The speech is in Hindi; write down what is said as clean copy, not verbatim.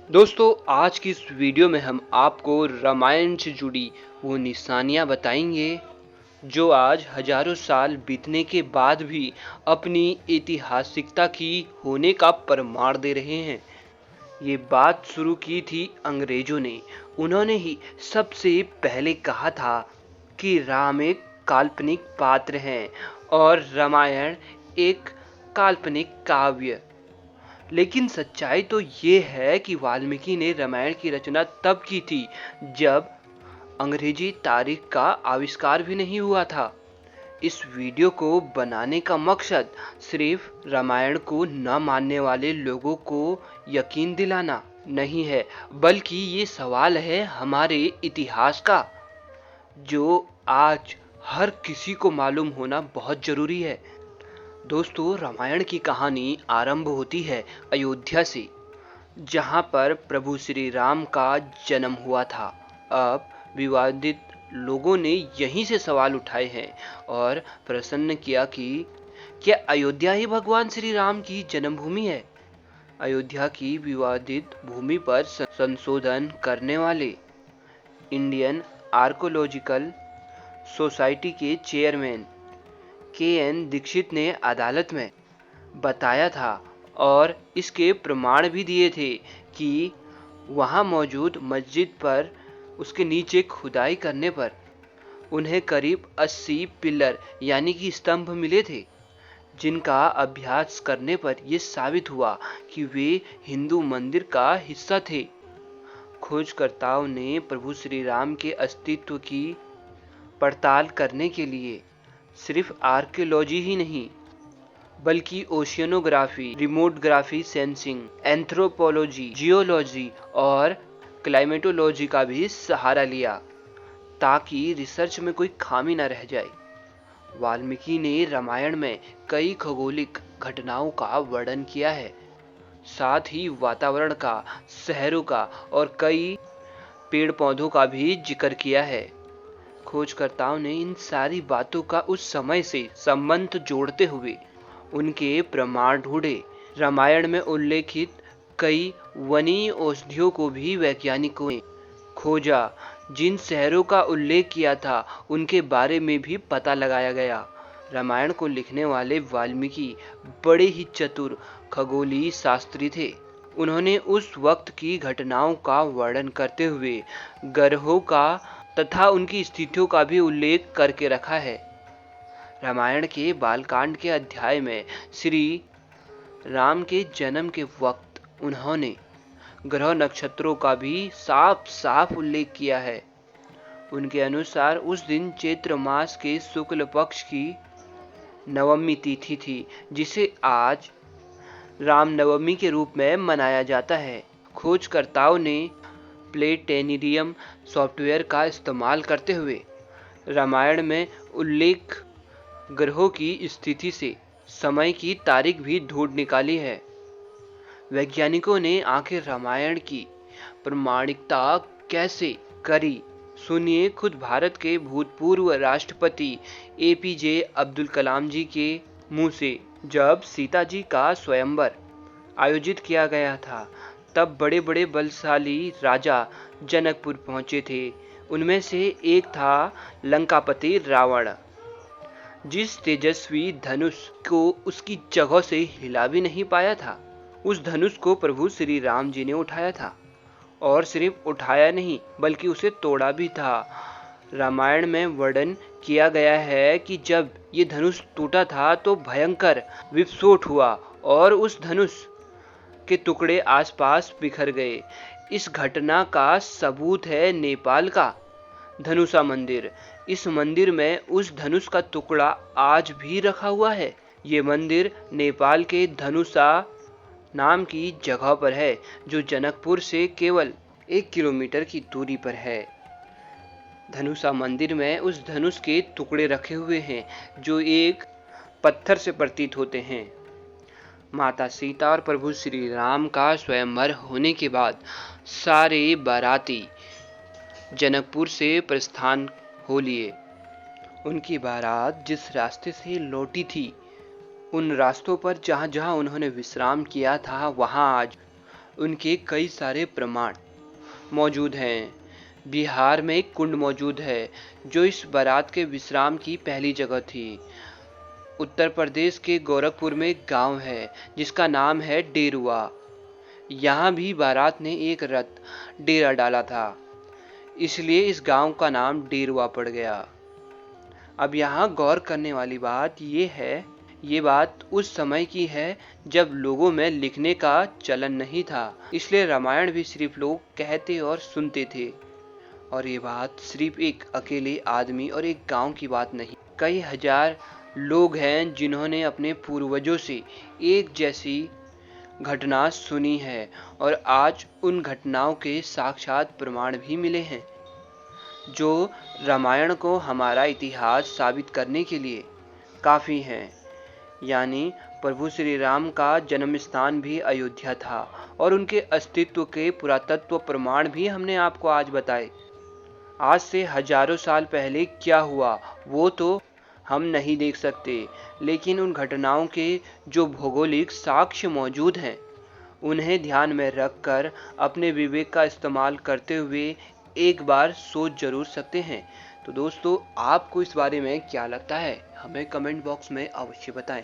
दोस्तों, आज की इस वीडियो में हम आपको रामायण से जुड़ी वो निशानियां बताएंगे जो आज हजारों साल बीतने के बाद भी अपनी ऐतिहासिकता की होने का प्रमाण दे रहे हैं। ये बात शुरू की थी अंग्रेजों ने। उन्होंने ही सबसे पहले कहा था कि राम एक काल्पनिक पात्र हैं और रामायण एक काल्पनिक काव्य। लेकिन सच्चाई तो ये है कि वाल्मीकि ने रामायण की रचना तब की थी जब अंग्रेजी तारीख का आविष्कार भी नहीं हुआ था। इस वीडियो को बनाने का मकसद सिर्फ रामायण को न मानने वाले लोगों को यकीन दिलाना नहीं है, बल्कि ये सवाल है हमारे इतिहास का, जो आज हर किसी को मालूम होना बहुत जरूरी है। दोस्तों, रामायण की कहानी आरंभ होती है अयोध्या से, जहां पर प्रभु श्री राम का जन्म हुआ था। अब विवादित लोगों ने यहीं से सवाल उठाए हैं और प्रश्न किया कि क्या अयोध्या ही भगवान श्री राम की जन्मभूमि है। अयोध्या की विवादित भूमि पर संशोधन करने वाले इंडियन आर्कोलॉजिकल सोसाइटी के चेयरमैन के.एन. दीक्षित ने अदालत में बताया था और इसके प्रमाण भी दिए थे कि वहां मौजूद मस्जिद पर उसके नीचे खुदाई करने पर उन्हें करीब 80 पिलर यानी कि स्तंभ मिले थे, जिनका अभ्यास करने पर यह साबित हुआ कि वे हिंदू मंदिर का हिस्सा थे। खोजकर्ताओं ने प्रभु श्री राम के अस्तित्व की पड़ताल करने के लिए सिर्फ आर्कियोलॉजी ही नहीं, बल्कि ओशियनोग्राफी, रिमोटग्राफी, सेंसिंग, एंथ्रोपोलॉजी, जियोलॉजी और क्लाइमेटोलॉजी का भी सहारा लिया, ताकि रिसर्च में कोई खामी न रह जाए। वाल्मीकि ने रामायण में कई खगोलिक घटनाओं का वर्णन किया है, साथ ही वातावरण का, शहरों का और कई पेड़ पौधों का भी जिक्र किया है। खोजकर्ताओं ने इन सारी बातों का उस समय से संबंध जोड़ते हुए उनके प्रमाण ढूंढे। रामायण में उल्लेखित कई वनीय औषधियों को भी वैज्ञानिकों ने खोजा। जिन शहरों का उल्लेख किया था उनके बारे में भी पता लगाया गया। रामायण को लिखने वाले वाल्मीकि बड़े ही चतुर खगोलीय शास्त्री थे। उन्होंने उस वक्त की घटनाओं का वर्णन करते हुए ग्रहों का तथा उनकी स्थितियों का भी उल्लेख करके रखा है। रामायण के बालकांड के अध्याय में श्री राम के जन्म के वक्त उन्होंने ग्रह नक्षत्रों का भी साफ साफ उल्लेख किया है। उनके अनुसार उस दिन चैत्र मास के शुक्ल पक्ष की नवमी तिथि थी, जिसे आज राम नवमी के रूप में मनाया जाता है। खोजकर्ताओं ने प्लेटेनियम सॉफ्टवेयर का इस्तेमाल करते हुए रामायण में उल्लेख ग्रहों की स्थिति से समय की तारीख भी ढूंढ निकाली है। वैज्ञानिकों ने आखिर रामायण की प्रामाणिकता कैसे करी, सुनिए खुद भारत के भूतपूर्व राष्ट्रपति एपीजे अब्दुल कलाम जी के मुंह से। जब सीता जी का स्वयंवर आयोजित किया गया था, तब बड़े बड़े बलशाली राजा जनकपुर पहुंचे थे। उनमें से एक था लंकापति रावण, जिस तेजस्वी धनुष को उसकी जगह से हिला भी नहीं पाया था। उस धनुष को प्रभु श्री राम जी ने उठाया था, और सिर्फ उठाया नहीं बल्कि उसे तोड़ा भी था। रामायण में वर्णन किया गया है कि जब ये धनुष टूटा था तो भयंकर विस्फोट हुआ और उस धनुष के टुकड़े आसपास बिखर गए। इस घटना का सबूत है नेपाल का धनुषा मंदिर। इस मंदिर में उस धनुष का टुकड़ा आज भी रखा हुआ है। ये मंदिर नेपाल के धनुषा नाम की जगह पर है, जो जनकपुर से केवल 1 किलोमीटर की दूरी पर है। धनुषा मंदिर में उस धनुष के टुकड़े रखे हुए हैं जो एक पत्थर से प्रतीत होते हैं। माता सीता और प्रभु श्री राम का स्वयंवर होने के बाद सारे बाराती जनकपुर से प्रस्थान हो लिए। उनकी बारात जिस रास्ते से लौटी थी, उन रास्तों पर जहां जहां उन्होंने विश्राम किया था, वहां आज उनके कई सारे प्रमाण मौजूद हैं। बिहार में एक कुंड मौजूद है जो इस बारात के विश्राम की पहली जगह थी। उत्तर प्रदेश के गोरखपुर में एक गांव है जिसका नाम है डेरुआ। यहाँ भी बारात ने एक रथ डेरा डाला था, इसलिए इस गांव का नाम डेरुआ पड़ गया। अब यहाँ गौर करने वाली बात ये बात उस समय की है जब लोगों में लिखने का चलन नहीं था, इसलिए रामायण भी सिर्फ लोग कहते और सुनते थे। और ये बात सिर्फ एक अकेले आदमी और एक गांव की बात नहीं, कई हजार लोग हैं जिन्होंने अपने पूर्वजों से एक जैसी घटना सुनी है और आज उन घटनाओं के साक्षात प्रमाण भी मिले हैं, जो रामायण को हमारा इतिहास साबित करने के लिए काफ़ी हैं। यानी प्रभु श्री राम का जन्म स्थान भी अयोध्या था और उनके अस्तित्व के पुरातत्व प्रमाण भी हमने आपको आज बताए। आज से हजारों साल पहले क्या हुआ वो तो हम नहीं देख सकते, लेकिन उन घटनाओं के जो भौगोलिक साक्ष्य मौजूद हैं उन्हें ध्यान में रखकर अपने विवेक का इस्तेमाल करते हुए एक बार सोच जरूर सकते हैं। तो दोस्तों, आपको इस बारे में क्या लगता है, हमें कमेंट बॉक्स में अवश्य बताएं।